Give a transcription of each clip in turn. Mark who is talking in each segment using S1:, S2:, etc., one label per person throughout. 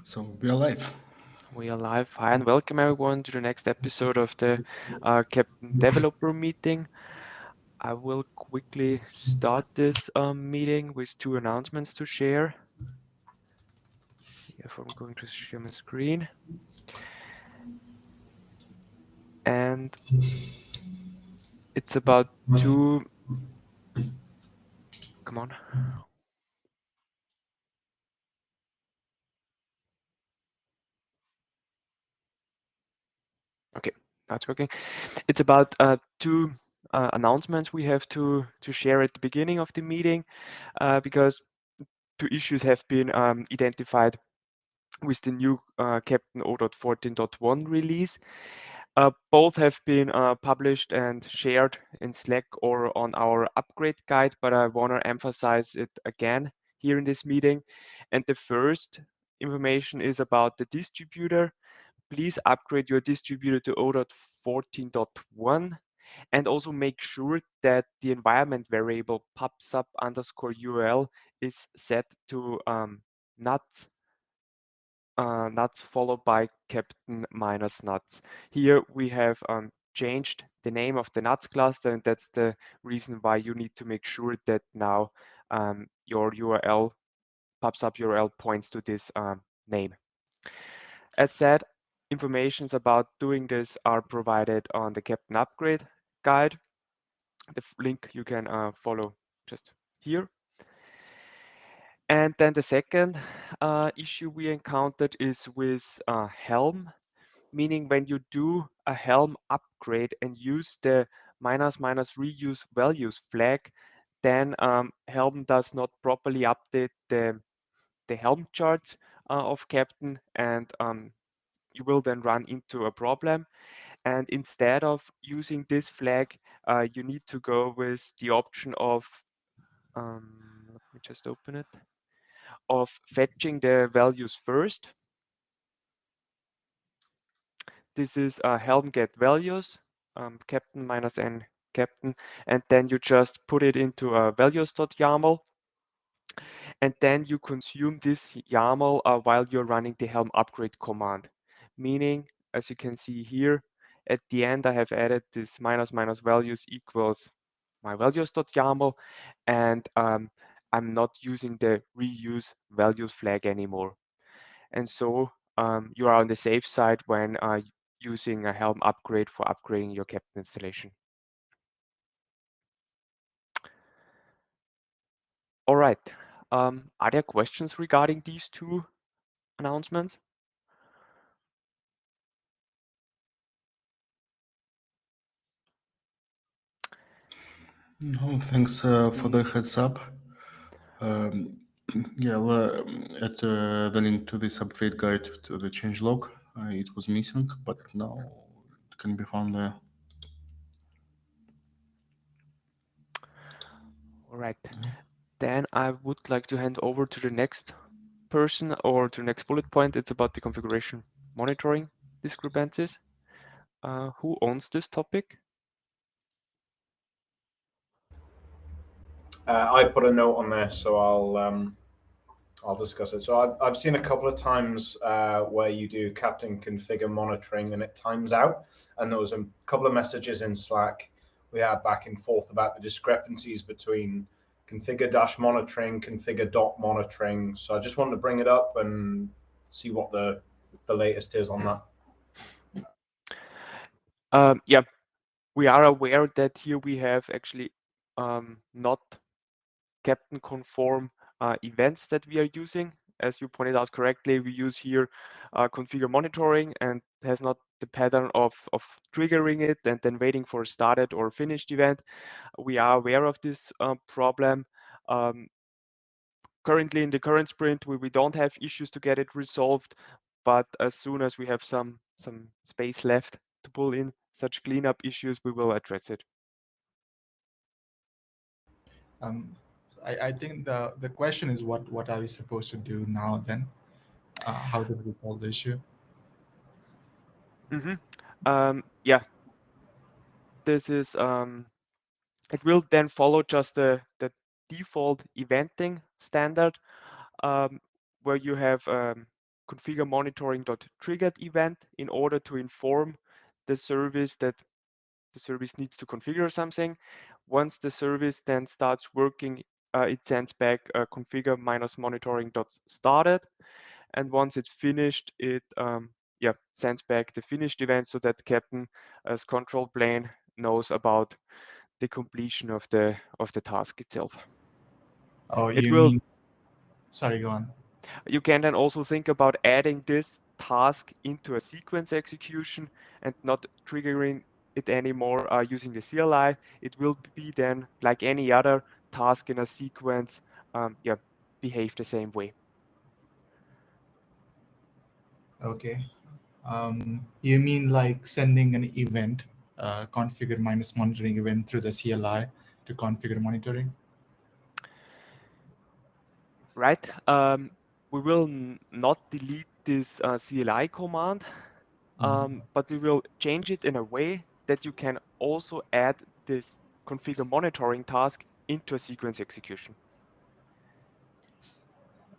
S1: So we are live.
S2: We are live. Hi and welcome everyone to the next episode of the Keptn Developer Meeting. I will quickly start this meeting with two announcements to share. If I'm going to share my screen. And it's about two, come on. Okay, now it's working. It's about two announcements we have to share at the beginning of the meeting because two issues have been identified with the new Keptn 0.14.1 release. Both have been published and shared in Slack or on our upgrade guide, but I want to emphasize it again here in this meeting. And the first information is about the distributor. Please upgrade your distributor to 0.14.1 and also make sure that the environment variable pubsub_URL is set to nuts nuts followed by Keptn minus nuts. Here we have changed the name of the nuts cluster, and that's the reason why you need to make sure that now your URL, PubSub URL points to this name. As said, informations about doing this are provided on the Keptn upgrade guide. The link you can follow just here. And then the second issue we encountered is with Helm, meaning when you do a Helm upgrade and use the --reuse values flag, then Helm does not properly update the Helm charts of Keptn, and you will then run into a problem. And instead of using this flag, you need to go with the option of, let me just open it, of fetching the values first. This is Helm get values, Keptn minus n Keptn, and then you just put it into a values.yaml, and then you consume this YAML while you're running the Helm upgrade command. Meaning, as you can see here, at the end I have added this --values equals my values.yaml, and I'm not using the reuse values flag anymore. And so you are on the safe side when using a Helm upgrade for upgrading your Keptn installation. All right. Are there questions regarding these two announcements?
S1: No, thanks for the heads up. Yeah, I'll add the link to this upgrade guide to the changelog. It was missing, but now it can be found there.
S2: All right. Then I would like to hand over to the next person or to the next bullet point. It's about the configuration monitoring discrepancies. Who owns this topic?
S3: I put a note on there, so I'll discuss it. So I've seen a couple of times where you do Keptn configure monitoring and it times out, and there was a couple of messages in Slack we had back and forth about the discrepancies between configure-monitoring, configure.monitoring. So I just wanted to bring it up and see what the latest is on that.
S2: Yeah, we are aware that here we have actually not Keptn conform events that we are using. As you pointed out correctly, we use here configure monitoring and has not the pattern of triggering it and then waiting for a started or finished event. We are aware of this problem. Currently in the current sprint, we don't have issues to get it resolved, but as soon as we have some space left to pull in such cleanup issues, we will address it.
S4: So I think the question is what are we supposed to do now then? How do we resolve the issue?
S2: Yeah, this is it will then follow just the default eventing standard, where you have configure monitoring.triggered event in order to inform the service that the service needs to configure something. Once the service then starts working, it sends back configure -monitoring.started. And once it's finished, it sends back the finished event so that Keptn as control plane knows about the completion of the task itself.
S4: Oh,
S2: It
S4: you
S2: will.
S4: mean? Sorry, go on.
S2: You can then also think about adding this task into a sequence execution and not triggering it anymore using the CLI. It will be then like any other task in a sequence, behave the same way.
S4: Okay. You mean like sending an event, configure -monitoring event through the CLI to configure monitoring?
S2: Right. We will not delete this CLI command, but we will change it in a way that you can also add this configure monitoring task into a sequence execution.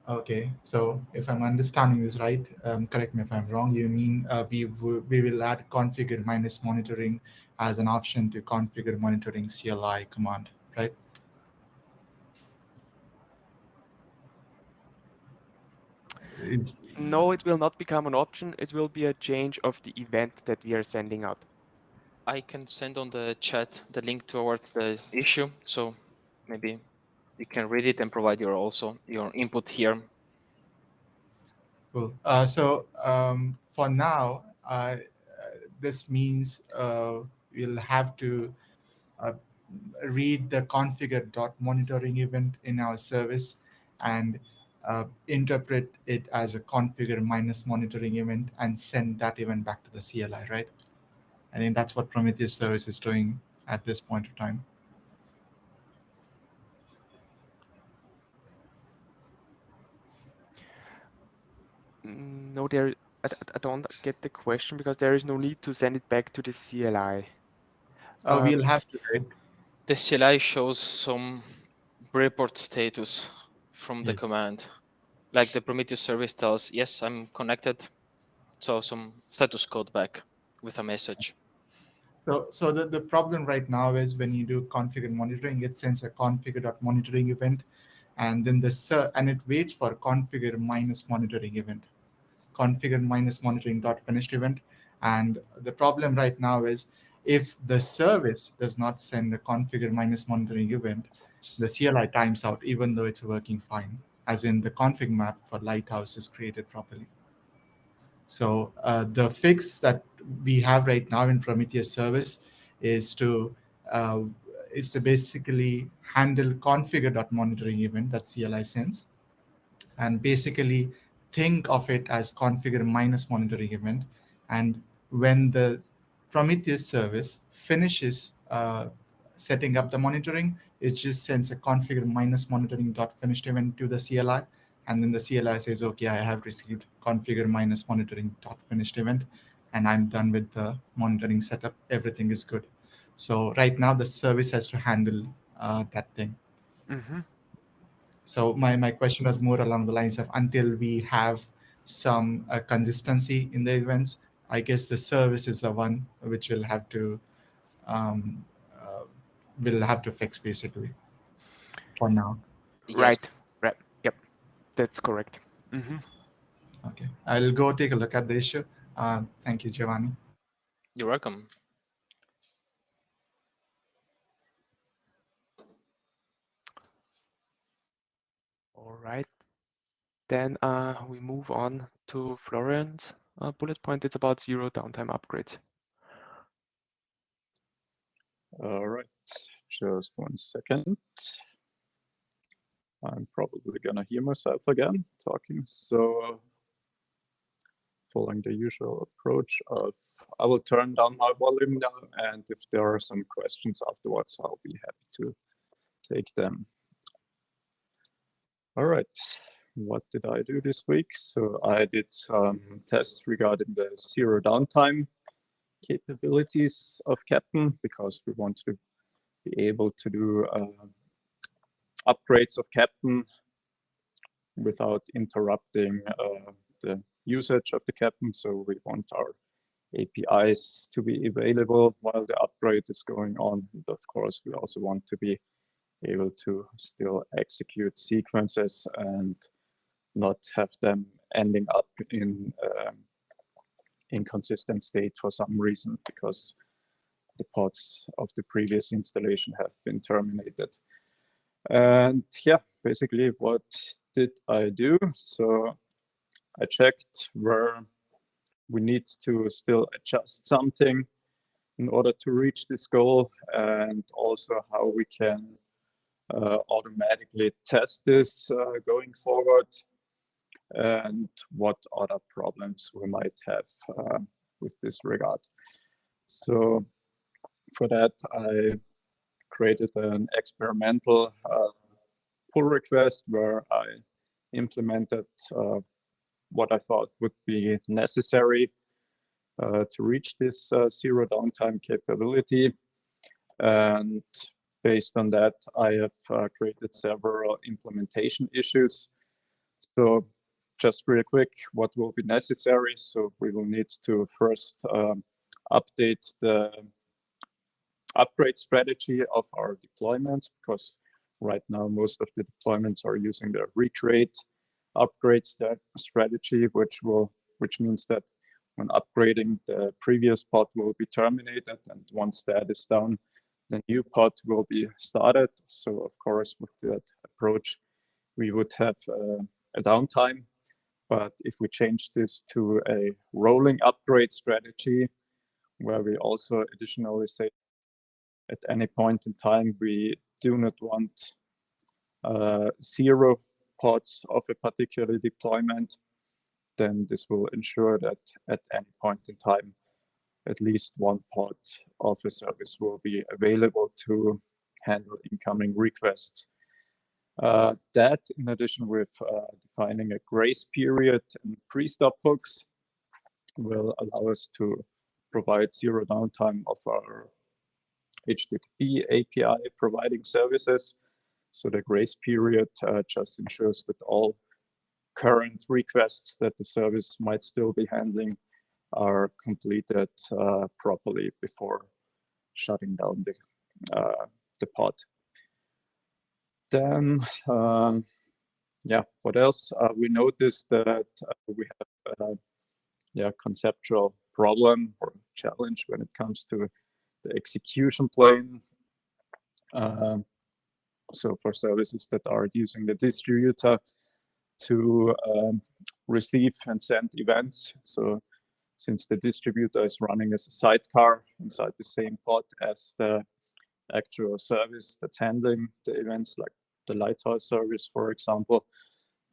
S4: Okay, so if I'm understanding this right, correct me if I'm wrong, you mean we will add configure -monitoring as an option to configure monitoring CLI command, right?
S2: No, it will not become an option. It will be a change of the event that we are sending out.
S5: I can send on the chat the link towards the issue, so maybe you can read it and provide your input here.
S4: Cool. For now, this means we'll have to read the configure.monitoring event in our service and interpret it as a configure -monitoring event and send that event back to the CLI, right? I think that's what Prometheus service is doing at this point of time.
S2: No, I don't get the question because there is no need to send it back to the CLI.
S4: We'll have to, right?
S5: The CLI shows some report status from the command. Like the Prometheus service tells, yes, I'm connected. So some status code back with a message.
S4: So the problem right now is when you do configure monitoring, it sends a configure.monitoring event, and then and it waits for configure -monitoring event, configure -monitoring.finished event. And the problem right now is if the service does not send a configure -monitoring event, the CLI times out, even though it's working fine, as in the config map for Lighthouse is created properly. So the fix that we have right now in Prometheus service is to basically handle configure.monitoring event that CLI sends, and basically think of it as configure -monitoring event. And when the Prometheus service finishes setting up the monitoring, it just sends a configure -monitoring.finished event to the CLI. And then the CLI says, okay, I have received configure -monitoring.finished event, and I'm done with the monitoring setup. Everything is good. So right now the service has to handle that thing.
S2: Mm-hmm.
S4: So my question was more along the lines of until we have some consistency in the events, I guess the service is the one which will have to fix basically for now.
S5: Yes.
S2: Right. Yep, that's correct. Mm-hmm.
S4: Okay, I'll go take a look at the issue. Thank you, Giovanni.
S5: You're welcome.
S2: All right. Then we move on to Florian's bullet point. It's about zero downtime upgrades.
S6: All right, just 1 second. I'm probably gonna hear myself again talking. So following the usual approach of, I will turn down my volume now, and if there are some questions afterwards, I'll be happy to take them. All right, what did I do this week? So I did some tests regarding the zero downtime capabilities of Keptn, because we want to be able to do upgrades of Keptn without interrupting the usage of the Keptn. So we want our APIs to be available while the upgrade is going on. And of course, we also want to be able to still execute sequences and not have them ending up in inconsistent state for some reason because the pods of the previous installation have been terminated. And yeah, basically what did I do? So I checked where we need to still adjust something in order to reach this goal, and also how we can automatically test this going forward, and what other problems we might have with this regard. So for that, I created an experimental pull request where I implemented what I thought would be necessary to reach this zero downtime capability. And based on that, I have created several implementation issues. So just real quick, what will be necessary? So we will need to first update the upgrade strategy of our deployments, because right now most of the deployments are using the recreate upgrade strategy, which means that when upgrading, the previous pod will be terminated, and once that is done, the new pod will be started. So of course, with that approach, we would have a downtime. But if we change this to a rolling upgrade strategy, where we also additionally say at any point in time, we do not want 0 pods of a particular deployment, then this will ensure that at any point in time, at least 1 pod of a service will be available to handle incoming requests. That, in addition with defining a grace period and pre-stop hooks, will allow us to provide 0 downtime of our HTTP API providing services. So the grace period just ensures that all current requests that the service might still be handling are completed properly before shutting down the pod. Then, yeah, what else? We noticed that we have a conceptual problem or challenge when it comes to the execution plane. So for services that are using the distributor to receive and send events. So since the distributor is running as a sidecar inside the same pod as the actual service that's handling the events, like the Lighthouse service, for example,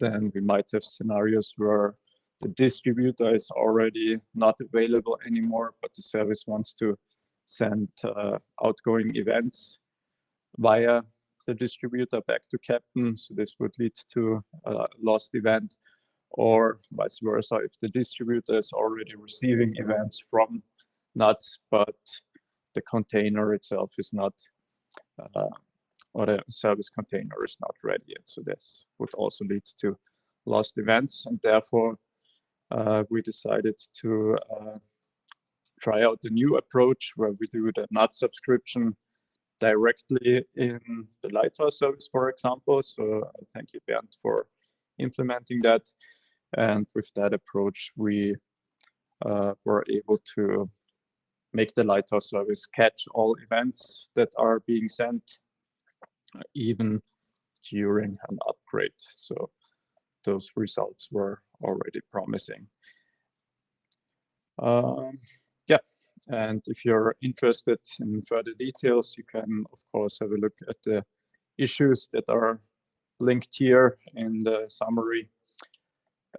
S6: then we might have scenarios where the distributor is already not available anymore, but the service wants to send outgoing events via the distributor back to Keptn. So this would lead to a lost event, or vice versa, if the distributor is already receiving events from NUTS, but the container itself is not, or the service container is not ready yet. So this would also lead to lost events, and therefore we decided to try out the new approach where we do the NUTS subscription directly in the Lighthouse service, for example. So thank you, Bernd, for implementing that. And with that approach, we were able to make the Lighthouse service catch all events that are being sent, even during an upgrade. So those results were already promising. Yeah, and if you're interested in further details, you can, of course, have a look at the issues that are linked here in the summary.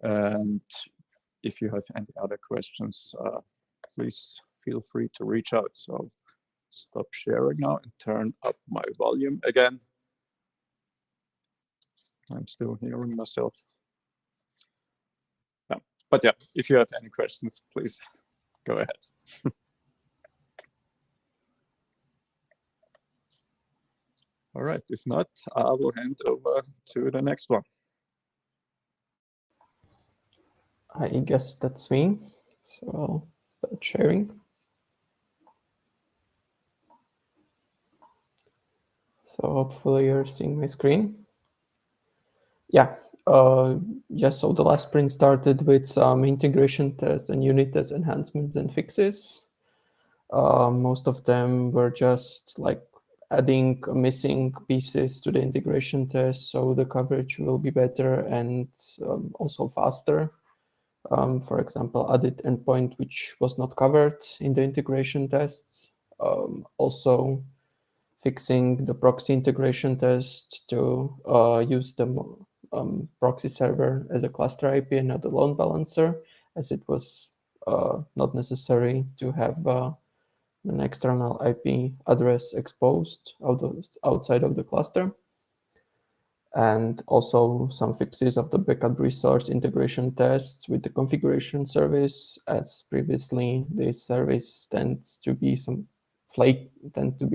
S6: And if you have any other questions, please feel free to reach out. So I'll stop sharing now and turn up my volume again. I'm still hearing myself. Yeah. But yeah, if you have any questions, please go ahead. All right, if not, I will hand over to the next one.
S7: I guess that's me. So I'll start sharing. So hopefully you're seeing my screen. Yeah, so the last sprint started with some integration tests and unit test enhancements and fixes. Most of them were just like adding missing pieces to the integration test, so the coverage will be better and also faster. For example, added endpoint which was not covered in the integration tests. Also fixing the proxy integration test to use the proxy server as a cluster IP and not a load balancer, as it was not necessary to have an external IP address exposed outside of the cluster. And also some fixes of the backup resource integration tests with the configuration service, as previously this service tends to be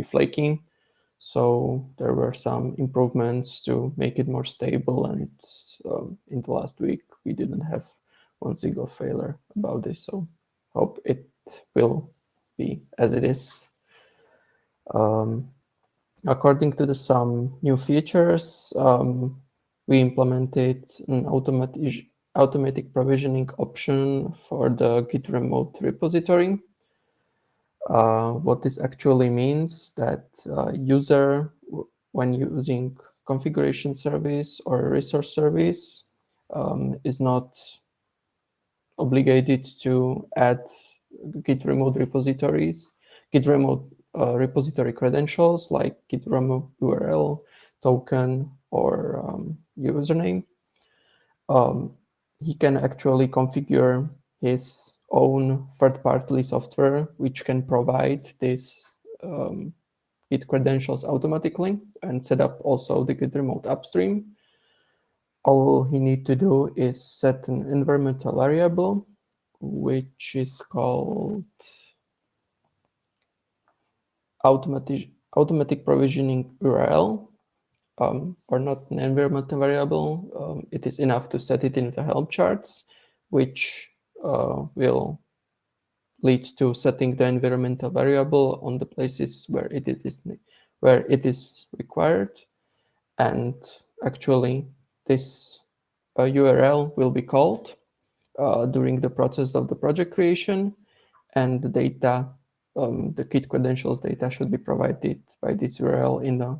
S7: flaky. So there were some improvements to make it more stable, and in the last week we didn't have one single failure about this. So hope it will be as it is. According to some new features, we implemented an automatic provisioning option for the Git remote repository. What this actually means that user, when using configuration service or resource service, is not obligated to add Git remote repositories, Git remote repository credentials like Git remote URL, token, or username. He can actually configure his own third-party software, which can provide these Git credentials automatically and set up also the Git remote upstream. All he needs to do is set an environmental variable, which is called automatic provisioning URL, or not an environmental variable. It is enough to set it in the help charts, which will lead to setting the environmental variable on the places where it is required. And actually, this URL will be called during the process of the project creation, and the data, the Git credentials data should be provided by this URL in the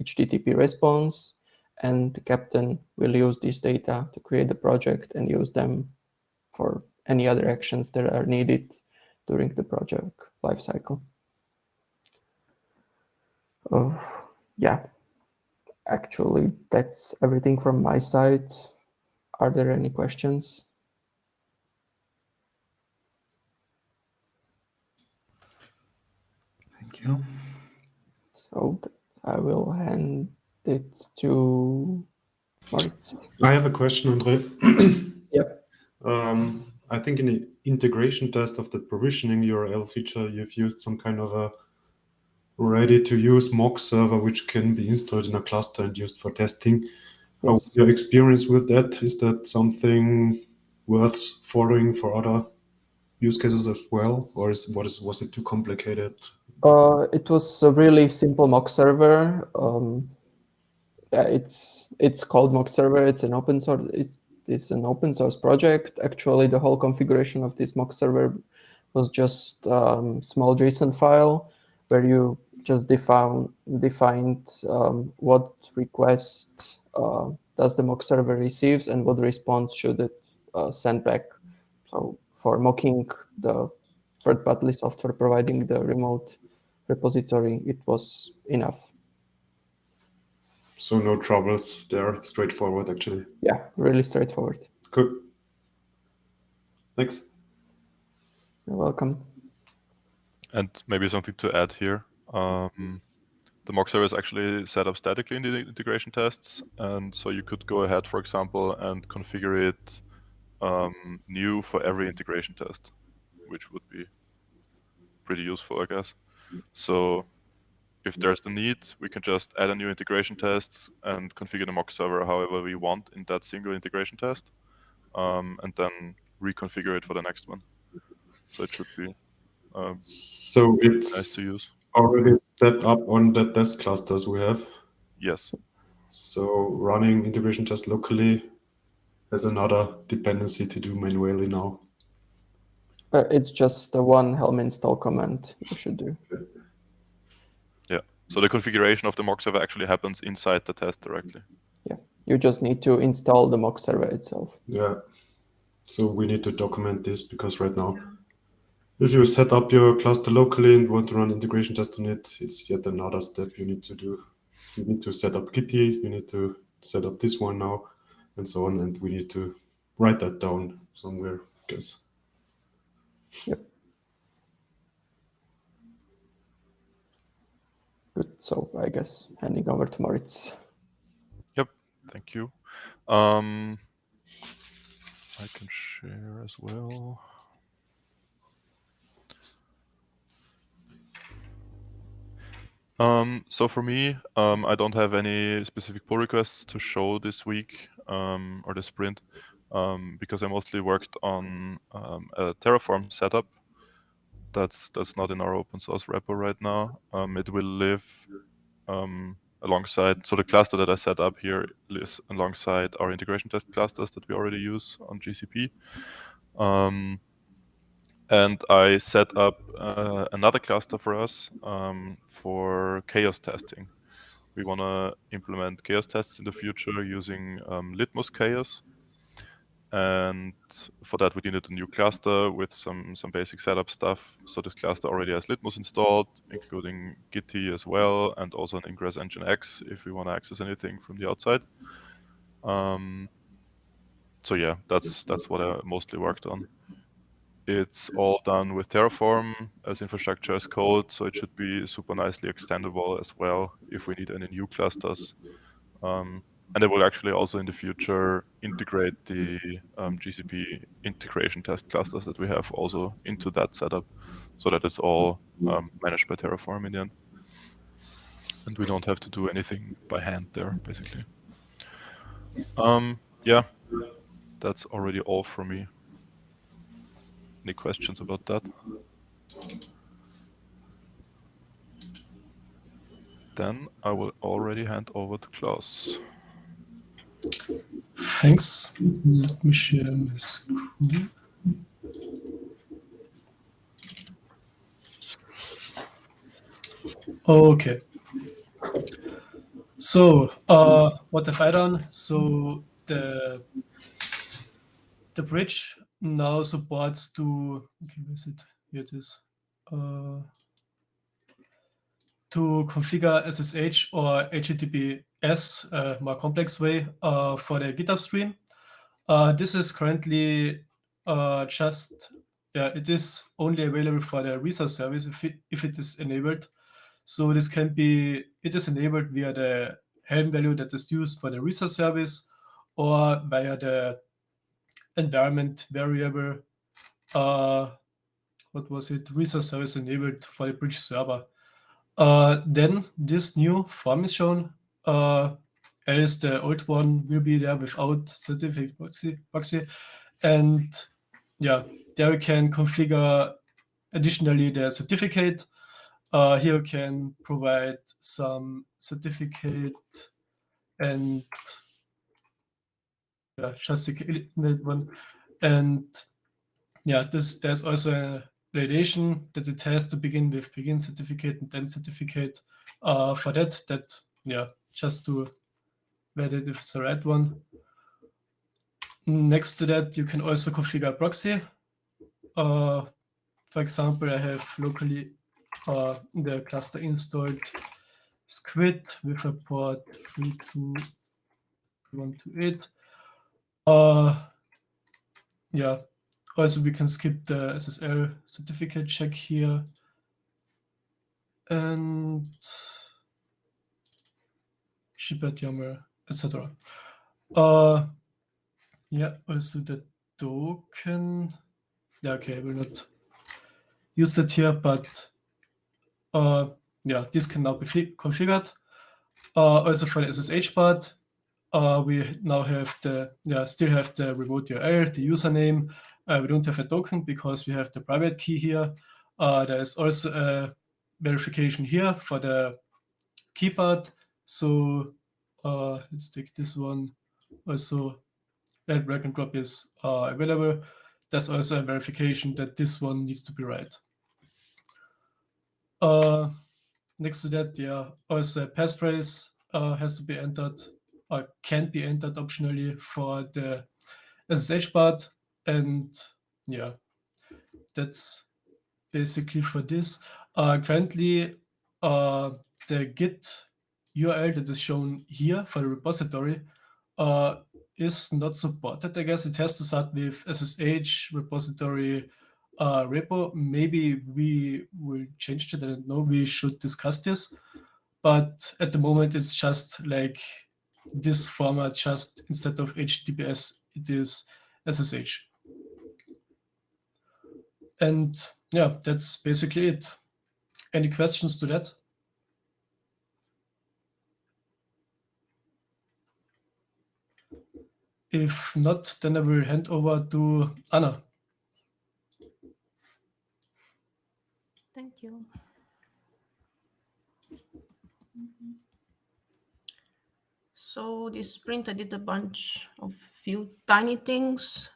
S7: HTTP response, and the Keptn will use this data to create the project and use them for any other actions that are needed during the project lifecycle. Yeah, actually, that's everything from my side. Are there any questions?
S1: Thank you.
S7: So I will hand it to Moritz.
S8: I have a question, Andre.
S7: Yep.
S8: I think in the integration test of the provisioning URL feature, you've used some kind of a ready-to-use mock server which can be installed in a cluster and used for testing.
S7: Yes.
S8: How's your experience with that? Is that something worth following for other use cases as well, or was it too complicated?
S7: It was a really simple mock server. Yeah, it's called mock server. It's an open source. It is an open source project. Actually, the whole configuration of this mock server was just small JSON file where you just defined what request does the mock server receives and what response should it send back. So for mocking the third-party software providing the remote repository, it was enough.
S8: So no troubles there, straightforward actually.
S7: Yeah, really straightforward.
S8: Good. Thanks.
S7: You're welcome.
S9: And maybe something to add here. The mock server is actually set up statically in the integration tests. And so you could go ahead, for example, and configure it new for every integration test, which would be pretty useful, I guess. So if there's the need, we can just add a new integration test and configure the mock server however we want in that single integration test. and then reconfigure it for the next one. So it should be
S8: So
S9: nice
S8: it's
S9: to use.
S8: already set up on the test clusters we have.
S9: Yes.
S8: So running integration test locally has another dependency to do manually now.
S7: It's just the one Helm install command you should do.
S9: Yeah. So the configuration of the mock server actually happens inside the test directly.
S7: Yeah, you just need to install the mock server itself.
S8: Yeah. So we need to document this because right now, if you set up your cluster locally and want to run integration test on it, it's yet another step you need to do. You need to set up Kitty, you need to set up this one now, and so on, and we need to write that down somewhere, I guess.
S7: Yep. Good. So I guess handing over to Moritz.
S9: Yep. Thank you. I can share as well. So for me, I don't have any specific pull requests to show this week or this sprint because I mostly worked on a Terraform setup. That's not in our open source repo right now. It will live alongside. So the cluster that I set up here lives alongside our integration test clusters that we already use on GCP. And I set up another cluster for us for chaos testing. We want to implement chaos tests in the future using Litmus Chaos. And for that, we needed a new cluster with some basic setup stuff. So this cluster already has Litmus installed, including Gitty as well, and also an Ingress Nginx if we want to access anything from the outside. So yeah, that's what I mostly worked on. It's all done with Terraform as infrastructure as code, so it should be super nicely extendable as well if we need any new clusters. And it will actually also in the future integrate the GCP integration test clusters that we have also into that setup so that it's all managed by Terraform in the end. And we don't have to do anything by hand there, basically. Yeah, that's already all from me. Any questions about that? Then I will already hand over to Klaus.
S10: Thanks. Let me share my screen. Okay. So, what have I done? So the bridge now supports to, okay, where is it? Here it is. To configure SSH or HTTPS, more complex way, for the GitHub stream. This is currently it is only available for the resource service if it is enabled. So it is enabled via the Helm value that is used for the resource service or via the environment variable, resource service enabled for the bridge server. Then this new form is shown, else the old one will be there without certificate proxy. And yeah, there we can configure additionally the certificate. Here you can provide some certificate and just the one. And yeah, there's also a validation that it has to begin with begin certificate and then certificate for that just to validate if it's the right one. Next to that, you can also configure a proxy. For example, I have locally in the cluster installed Squid with a port 32128. Also we can skip the SSL certificate check here. And shipper YAML, etc. Also the token. Yeah, okay, I will not use that here, but this can now be configured. Also for the SSH part, we now have still have the remote URL, the username. We don't have a token because we have the private key here. There is also a verification here for the key part. So let's take this one. Also, that drag and drop is available. There's also a verification that this one needs to be right. Next to that, also a passphrase has to be entered or can be entered optionally for the SSH part. And yeah, that's basically for this. Currently, the Git URL that is shown here for the repository is not supported. I guess it has to start with SSH repository repo. Maybe we will change it. I don't know. We should discuss this. But at the moment, it's just like this format, just instead of HTTPS, it is SSH. And yeah, that's basically it. Any questions to that? If not, then I will hand over to Anna.
S11: Thank you. So this sprint, I did a bunch of few tiny things.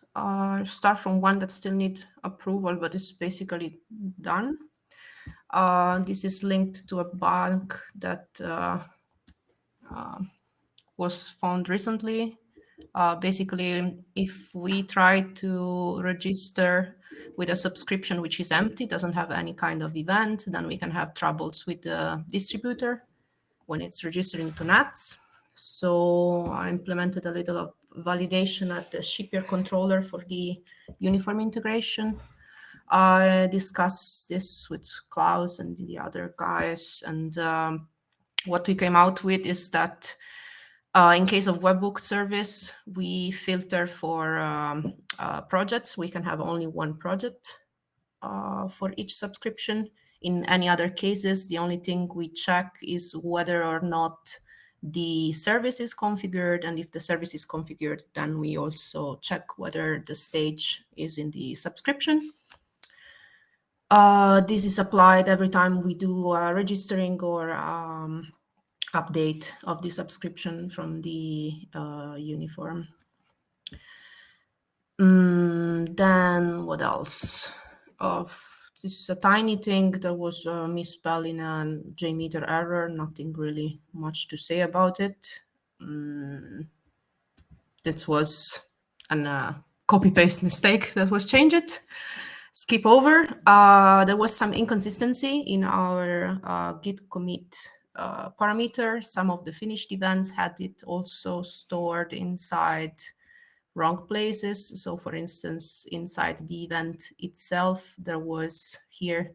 S11: Start from one that still need approval, but it's basically done. This is linked to a bug that was found recently. Basically, if we try to register with a subscription which is empty, doesn't have any kind of event, then we can have troubles with the distributor when it's registering to NATs. So I implemented a little of validation at the shipyard controller for the uniform integration. I discussed this with Klaus and the other guys, and what we came out with is that in case of webhook service, we filter for projects. We can have only one project for each subscription. In any other cases, the only thing we check is whether or not the service is configured. And if the service is configured, then we also check whether the stage is in the subscription. This is applied every time we do registering or update of the subscription from the uniform. Then what else? This is a tiny thing. There was a misspelling and JMeter error. Nothing really much to say about it. That was a copy-paste mistake that was changed. Skip over. There was some inconsistency in our git commit parameter. Some of the finished events had it also stored inside wrong places. So for instance, inside the event itself, there was here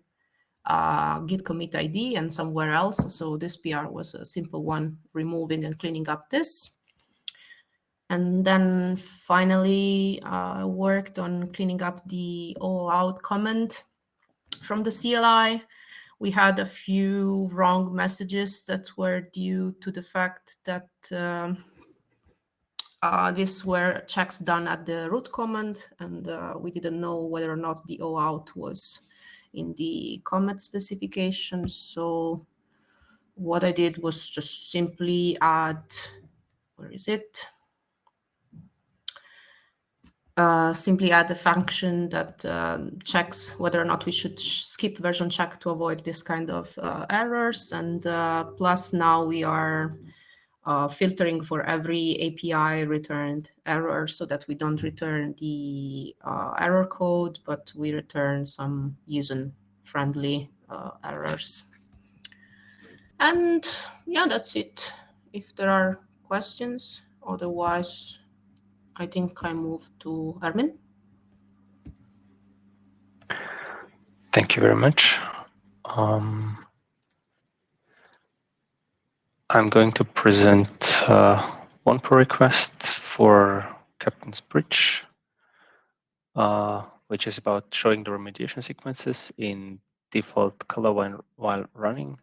S11: git commit ID and somewhere else. So this PR was a simple one, removing and cleaning up this. And then finally, I worked on cleaning up the all-out comment from the CLI. We had a few wrong messages that were due to the fact that these were checks done at the root command, and we didn't know whether or not the all-out was in the command specification. So what I did was just simply add, where is it? Simply add a function that checks whether or not we should skip version check to avoid this kind of errors. And plus now we are filtering for every API returned error so that we don't return the error code, but we return some user-friendly errors. And yeah, that's it. If there are questions, otherwise, I think I move to Armin.
S12: Thank you very much. I'm going to present one pull request for Keptn's bridge, which is about showing the remediation sequences in default color while running.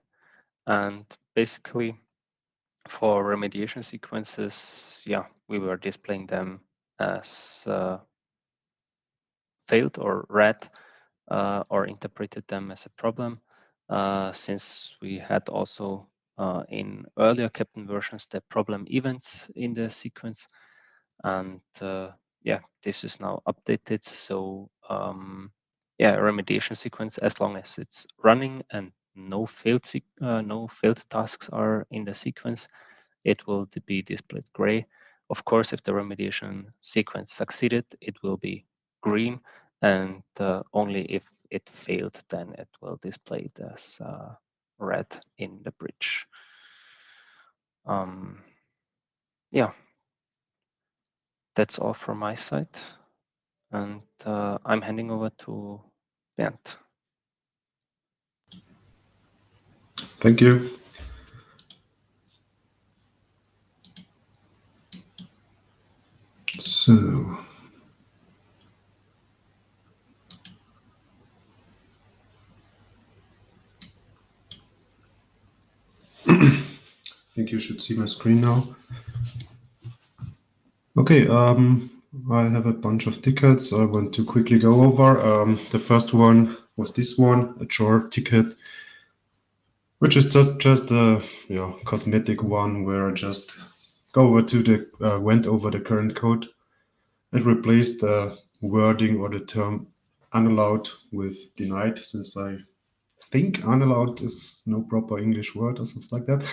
S12: And basically, For remediation sequences, yeah, we were displaying them as failed or red, or interpreted them as a problem, since we had also in earlier Keptn versions the problem events in the sequence. And yeah, this is now updated. So yeah, remediation sequence, as long as it's running and no failed tasks are in the sequence, it will be displayed gray. Of course, if the remediation sequence succeeded, it will be green, and only if it failed, then it will display it as red in the bridge. Yeah, that's all from my side. And I'm handing over to Bernd.
S8: Thank you. So, I think you should see my screen now. Okay, I have a bunch of tickets I want to quickly go over. The first one was this one, a chore ticket, which is just a cosmetic one where I just went over the current code and replaced the wording or the term unallowed with denied, since I think unallowed is no proper English word or something like that.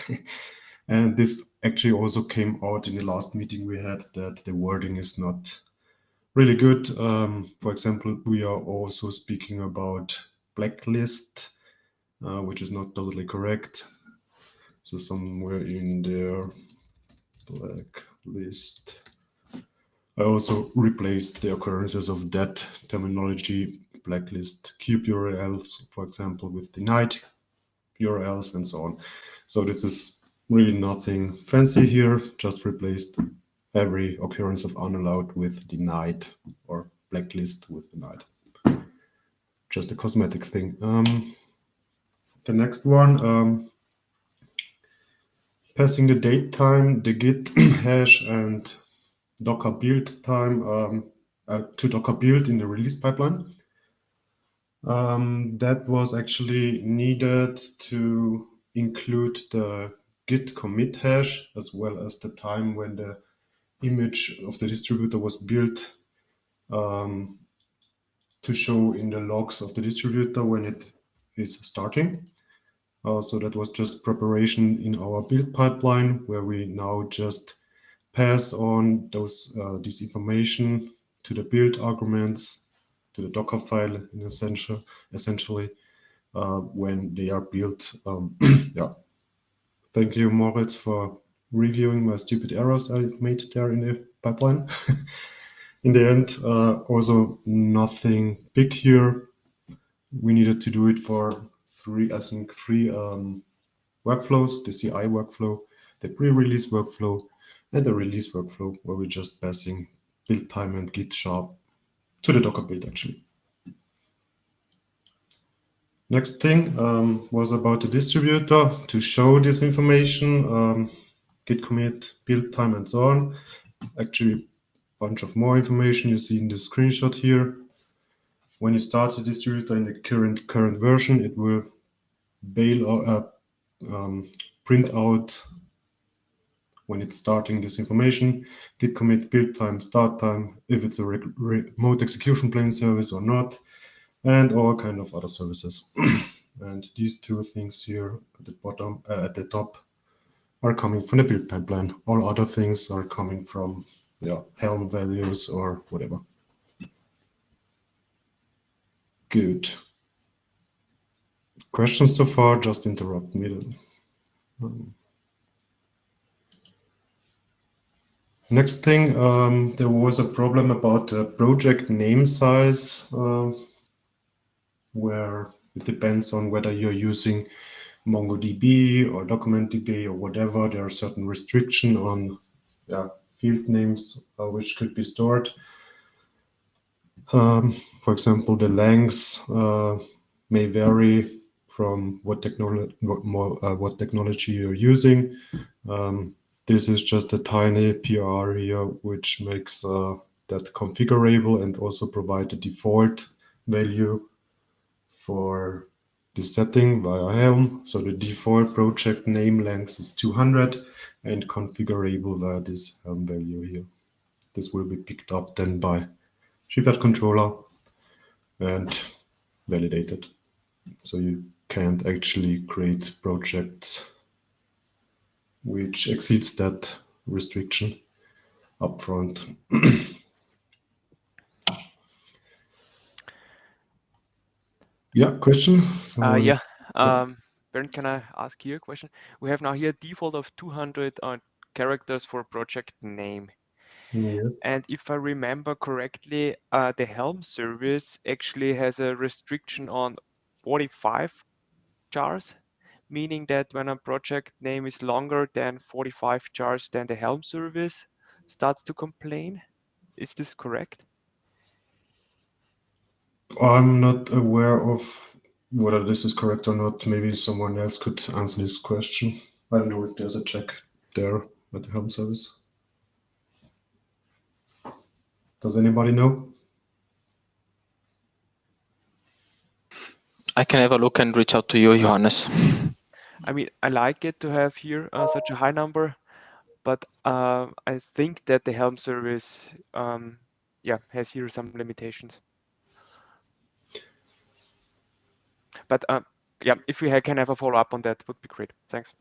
S8: And this actually also came out in the last meeting we had, that the wording is not really good. For example, we are also speaking about blacklist, which is not totally correct. So somewhere in there, blacklist. I also replaced the occurrences of that terminology, blacklist cube URLs, for example, with denied URLs and so on. So this is really nothing fancy here, just replaced every occurrence of unallowed with denied, or blacklist with denied. Just a cosmetic thing. The next one, passing the date time, the git hash, and Docker build time to Docker build in the release pipeline. That was actually needed to include the git commit hash, as well as the time when the image of the distributor was built, to show in the logs of the distributor when it is starting. So that was just preparation in our build pipeline, where we now just pass on this information to the build arguments, to the Docker file, in essentially when they are built. Yeah. Thank you, Moritz, for reviewing my stupid errors I made there in the pipeline. In the end, also nothing big here. We needed to do it for three workflows: the CI workflow, the pre-release workflow, and the release workflow, where we're just passing build time and git sharp to the Docker build, actually. Next thing was about the distributor, to show this information, git commit, build time, and so on. Actually, a bunch of more information you see in the screenshot here. When you start the distributor in the current version, it will print out, when it's starting, this information: git commit, build time, start time, if it's a remote execution plane service or not, and all kind of other services. And these two things here at the bottom, at the top, are coming from the build pipeline. All other things are coming from Helm values or whatever. Good. Questions so far? Just interrupt me. Next thing, there was a problem about the project name size, where it depends on whether you're using MongoDB or DocumentDB or whatever. There are certain restrictions on field names which could be stored. For example, the length may vary from what technology you're using. This is just a tiny PR here, which makes that configurable and also provide a default value for the setting via Helm. So the default project name length is 200 and configurable via this Helm value here. This will be picked up then by shipyard controller and validated. So you can't actually create projects which exceeds that restriction upfront. Yeah, question?
S2: Yeah, Bernd, can I ask you a question? We have now here a default of 200 characters for project name.
S8: Yes.
S2: And if I remember correctly, the Helm service actually has a restriction on 45 jars, meaning that when a project name is longer than 45 jars, then the Helm service starts to complain. Is this correct?
S8: I'm not aware of whether this is correct or not. Maybe someone else could answer this question. I don't know if there's a check there at the Helm service. Does anybody know?
S5: I can have a look and reach out to you, Johannes.
S2: I mean, I like it to have here such a high number, but I think that the Helm service, has here some limitations. But if we can have a follow up on that, would be great. Thanks.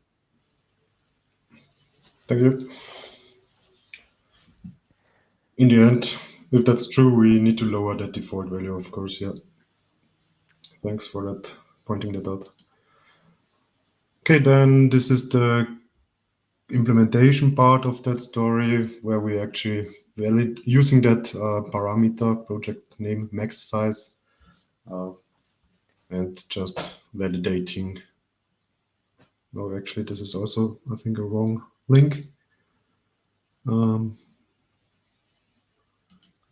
S8: Thank you. In the end, if that's true, we need to lower that default value, of course. Yeah. Thanks for that, pointing that out. Okay, then this is the implementation part of that story where we actually using that parameter project name max size and just validating. No, actually, this is also, I think, a wrong link.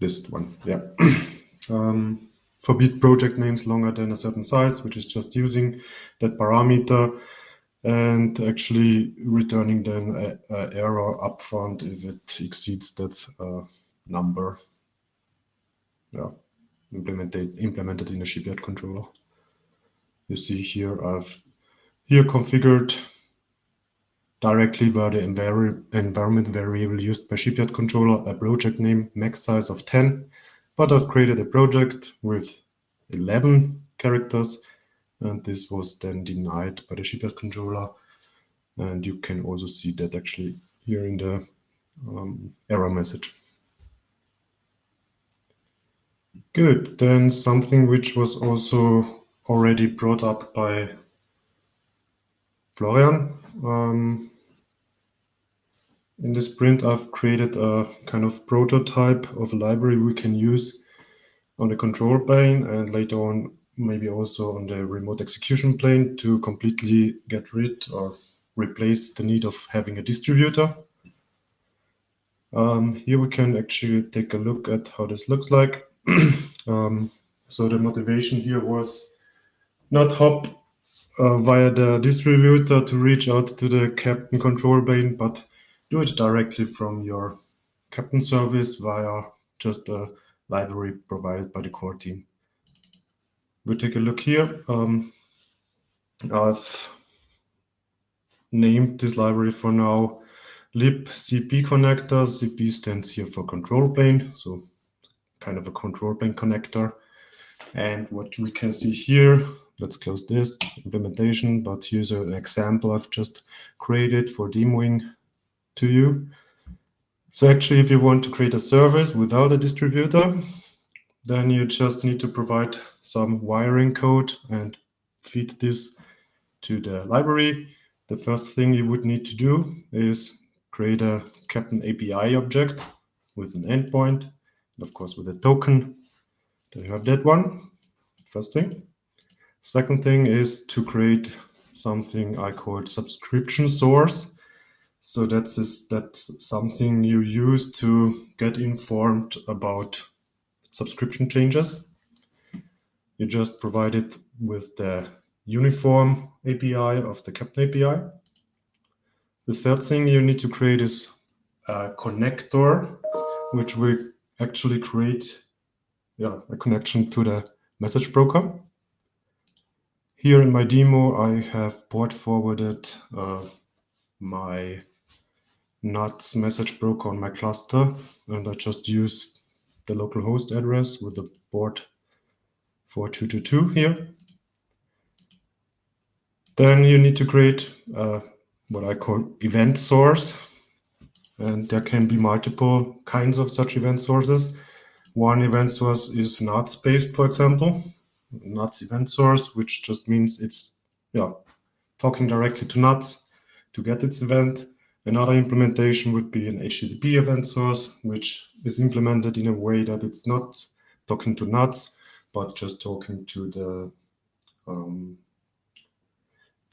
S8: This one, yeah. Forbid project names longer than a certain size, which is just using that parameter and actually returning then an error upfront if it exceeds that number. Yeah, implemented in a shipyard controller. You see here, I've here configured directly via the environment variable used by shipyard controller a project name max size of 10, but I've created a project with 11 characters, and this was then denied by the shipyard controller. And you can also see that actually here in the error message. Good, then something which was also already brought up by Florian. In this sprint, I've created a kind of prototype of a library we can use on the control plane and later on maybe also on the remote execution plane to completely get rid or replace the need of having a distributor. Here we can actually take a look at how this looks like. So the motivation here was not hop via the distributor to reach out to the Keptn control plane, but do it directly from your Keptn service via just a library provided by the core team. We'll take a look here. I've named this library for now libcp connector. CP stands here for control plane, so kind of a control plane connector. And what we can see here, let's close this implementation, but here's an example I've just created for demoing to you. So actually, if you want to create a service without a distributor, then you just need to provide some wiring code and feed this to the library. The first thing you would need to do is create a Keptn API object with an endpoint, and of course with a token. Then you have that one, first thing. Second thing is to create something I call subscription source. So that's something you use to get informed about subscription changes. You just provide it with the uniform API of the Keptn API. The third thing you need to create is a connector, which will actually create a connection to the message broker. Here in my demo, I have port forwarded my NATS message broker on my cluster, and I just use the local host address with the port 4222 here. Then you need to create what I call event source, and there can be multiple kinds of such event sources. One event source is NATS based, for example, NATS event source, which just means it's talking directly to NATS to get its event. Another implementation would be an HTTP event source, which is implemented in a way that it's not talking to NATS, but just talking to the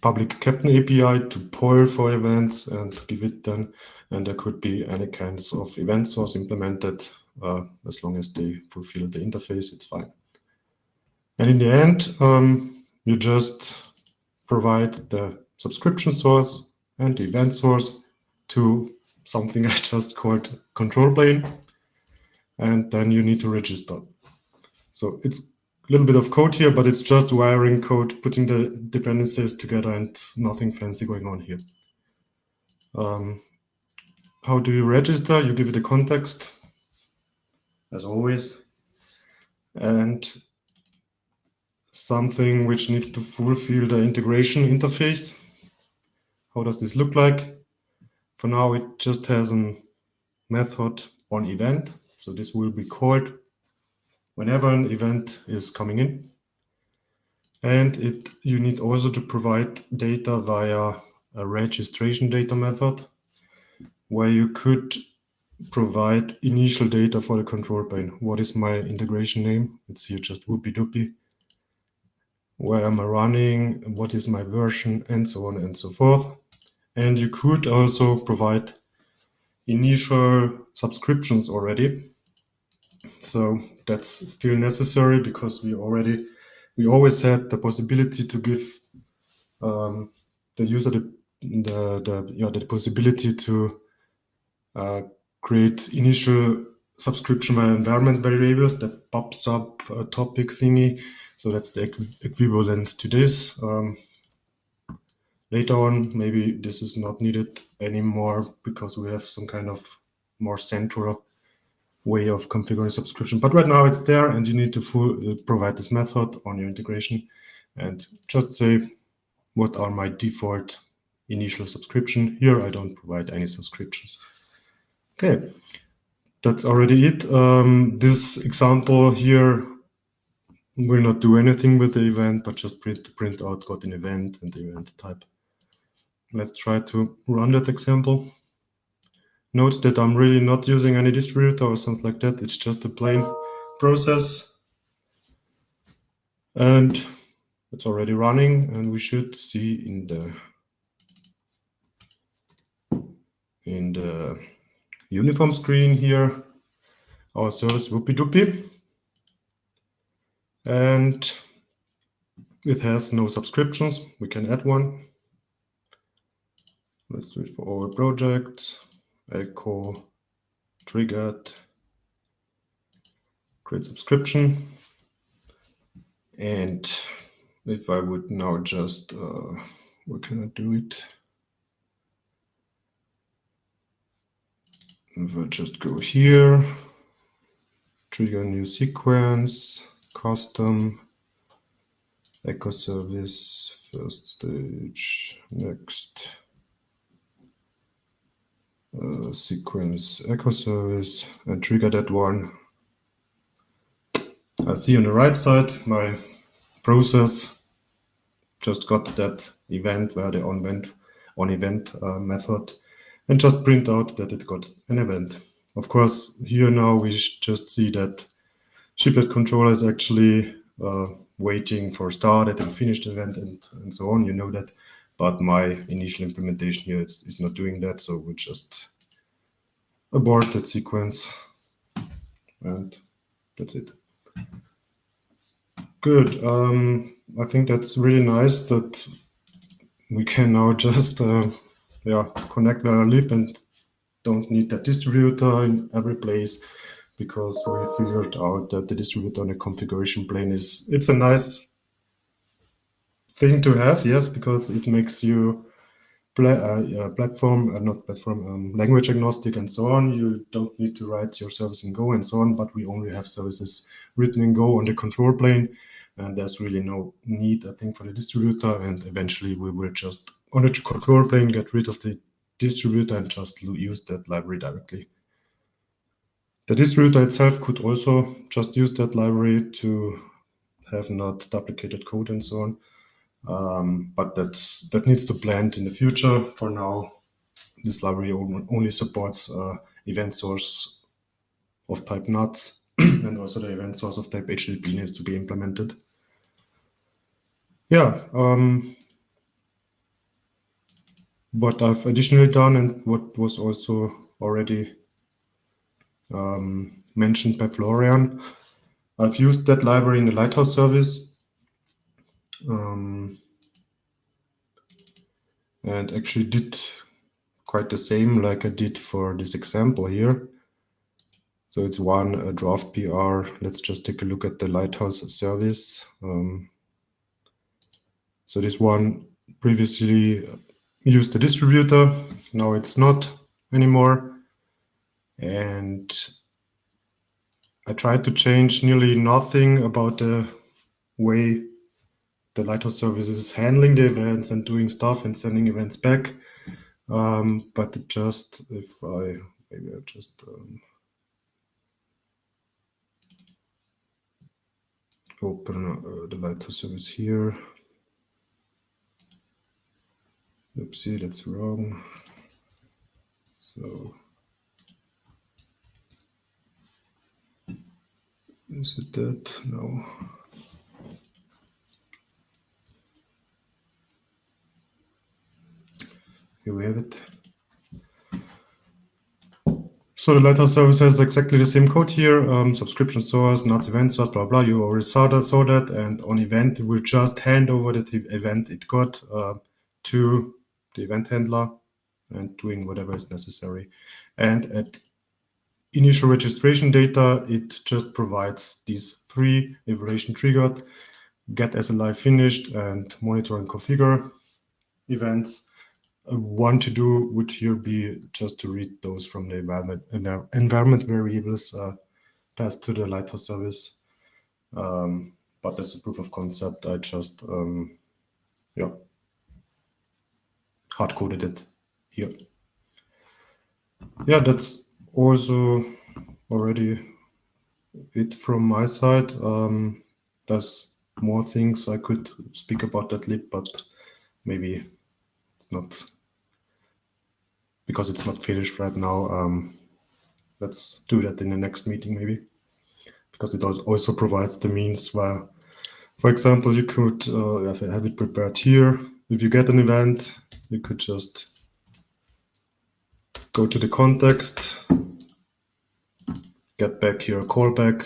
S8: public Keptn API to poll for events and give it then. And there could be any kinds of event source implemented. As long as they fulfill the interface, it's fine. And in the end, you just provide the subscription source and the event source to something I just called control plane. And then you need to register. So it's a little bit of code here, but it's just wiring code, putting the dependencies together and nothing fancy going on here. How do you register? You give it a context, as always, and something which needs to fulfill the integration interface. How does this look like? For now, it just has a method on event. So this will be called whenever an event is coming in. And you need also to provide data via a registration data method, where you could provide initial data for the control plane. What is my integration name? It's here just whoopie doopie. Where am I running? What is my version? And so on and so forth. And you could also provide initial subscriptions already. So that's still necessary because we always had the possibility to give the user the possibility to create initial subscription via environment variables that pops up a topic thingy. So that's the equivalent to this. Later on, maybe this is not needed anymore because we have some kind of more central way of configuring subscription. But right now it's there, and you need to provide this method on your integration and just say, what are my default initial subscription? Here I don't provide any subscriptions. Okay, that's already it. This example here will not do anything with the event, but just print out got an event and the event type. Let's try to run that example. Note that I'm really not using any distributor or something like that. It's just a plain process. And it's already running, and we should see in the uniform screen here our service whoopie doopie. And it has no subscriptions. We can add one. Let's do it for all projects. Echo triggered, create subscription. And if I would now just, where can I do it? If I just go here, trigger new sequence, custom, echo service, first stage, next, sequence, echo service, and trigger that one. I see on the right side my process just got that event where the on event method, and just print out that it got an event. Of course, here now we just see that shiplet controller is actually waiting for started and finished event and so on. You know that, but my initial implementation here is not doing that, so we just abort that sequence, and that's it. Good. I think that's really nice that we can now just connect via lib and don't need that distributor in every place, because we figured out that the distributor on the configuration plane it's a nice thing to have, yes, because it makes you language agnostic and so on. You don't need to write your service in Go and so on, but we only have services written in Go on the control plane, and there's really no need, I think, for the distributor. And eventually we will just on the control plane get rid of the distributor and just use that library directly. The distributor itself could also just use that library to have not duplicated code and so on. But that needs to blend in the future. For now, this library only supports event source of type nuts, and also the event source of type HTTP needs to be implemented. Yeah. What I've additionally done, and what was also already mentioned by Florian, I've used that library in the Lighthouse service. And actually did quite the same like I did for this example here. So it's one draft PR. Let's just take a look at the Lighthouse service. So this one previously used the distributor. Now it's not anymore. And I tried to change nearly nothing about the way the Lighthouse service is handling the events and doing stuff and sending events back. But it just, if I, maybe I just open the Lighthouse service here. Oopsie, that's wrong. So, is it that? No. Here we have it. So the Lighthouse service has exactly the same code here, subscription source, nuts event source, blah, blah. You already saw that, and on event, it will just hand over the event it got to the event handler and doing whatever is necessary. And at initial registration data, it just provides these 3 evaluation triggered, get SLI finished, and monitor and configure events. One to do would here be just to read those from the environment variables passed to the Lighthouse service. But as a proof of concept, I just hard-coded it here. Yeah, that's also already it from my side. There's more things I could speak about that lib, but maybe it's not, because it's not finished right now. Let's do that in the next meeting, maybe, because it also provides the means where, for example, you could have it prepared here. If you get an event, you could just go to the context, get back here a callback,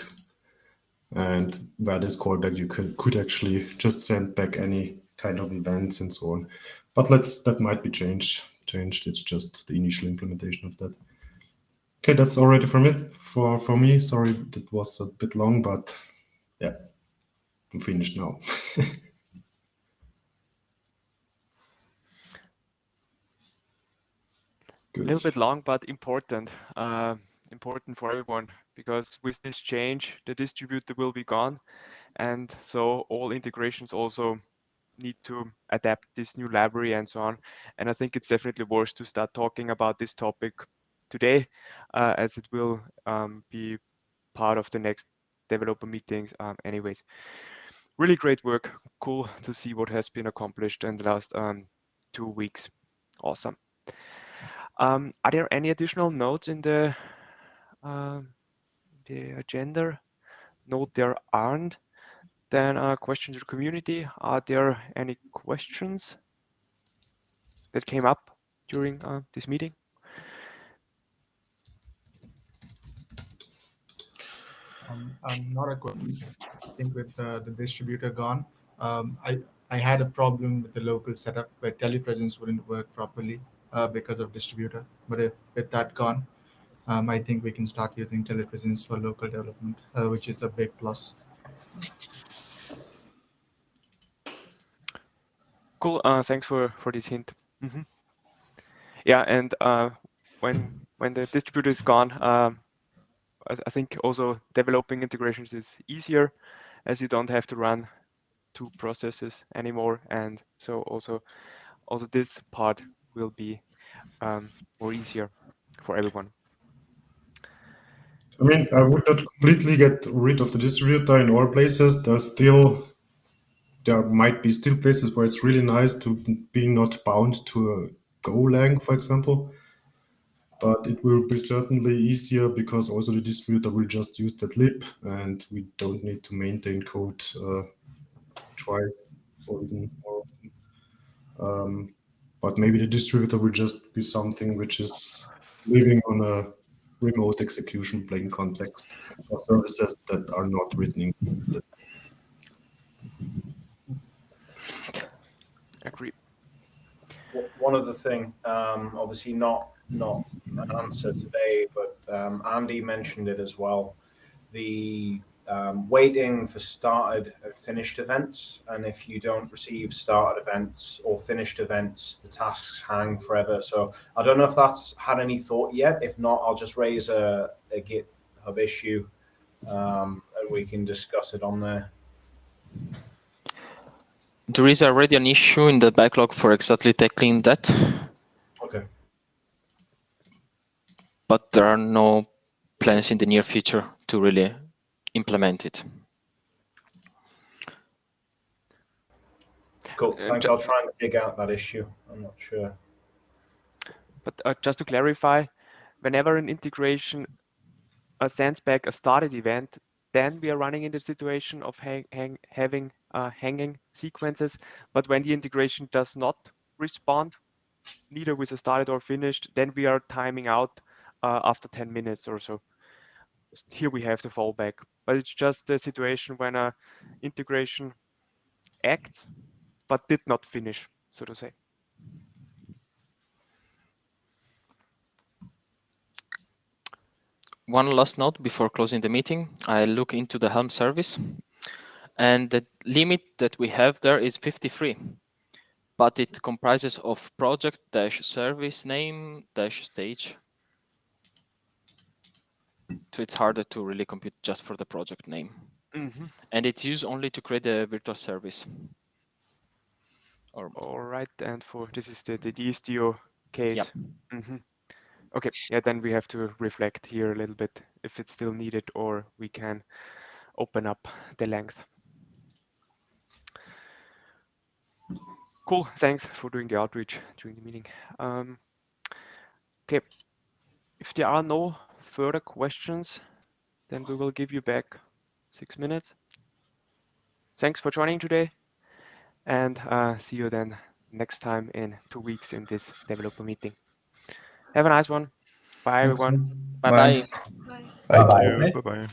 S8: and where this callback you could actually just send back any kind of events and so on. But that might be changed. It's just the initial implementation of that. Okay, that's already from it for me. Sorry, that was a bit long, but yeah, I'm finished now.
S2: A little bit long, but important. Important for everyone, because with this change, the distributor will be gone, and so all integrations also need to adapt this new library and so on. And I think it's definitely worth to start talking about this topic today, as it will be part of the next developer meetings anyways. Really great work. Cool to see what has been accomplished in the last 2 weeks. Awesome. Are there any additional notes in the agenda? Note there aren't. Then a question to the community. Are there any questions that came up during this meeting?
S4: Not a question. I think with the distributor gone, I had a problem with the local setup where telepresence wouldn't work properly because of distributor. But if with that gone, I think we can start using telepresence for local development, which is a big plus.
S2: Cool. Thanks for this hint. Yeah, and when the distributor is gone, I think also developing integrations is easier, as you don't have to run two processes anymore, and so also this part will be more easier for everyone.
S8: I mean, I would not completely get rid of the distributor in all places. There might be still places where it's really nice to be not bound to a Golang, for example. But it will be certainly easier because also the distributor will just use that lib, and we don't need to maintain code twice or even more often. But maybe the distributor will just be something which is living on a remote execution plane context for services that are not written in code.
S2: Agree.
S3: One other thing, obviously not an answer today, but Andy mentioned it as well. The waiting for started and finished events, and if you don't receive started events or finished events, the tasks hang forever. So I don't know if that's had any thought yet. If not, I'll just raise a GitHub issue, and we can discuss it on there.
S5: There is already an issue in the backlog for exactly tackling that.
S3: Okay.
S5: But there are no plans in the near future to really implement it.
S3: Cool. Thanks. I'll try and dig out that issue. I'm not sure.
S2: But just to clarify, whenever an integration sends back a started event, then we are running in the situation of having hanging sequences. But when the integration does not respond, neither with a started or finished, then we are timing out after 10 minutes or so. Here we have the fallback, but it's just the situation when a integration acts but did not finish, so to say.
S5: One last note before closing the meeting. I look into the Helm service, and the limit that we have there is 53, but it comprises of project-service name-stage. So it's harder to really compute just for the project name. And it's used only to create a virtual service.
S2: All right, and for this is the DSTO case.
S5: Yeah.
S2: Okay, yeah, then we have to reflect here a little bit if it's still needed, or we can open up the length. Cool, thanks for doing the outreach during the meeting. Okay, if there are no further questions, then we will give you back 6 minutes. Thanks for joining today, and see you then next time in 2 weeks in this developer meeting. Have a nice one. Bye, everyone.
S5: Bye-bye.
S11: Bye.
S9: Thank you. Bye-bye.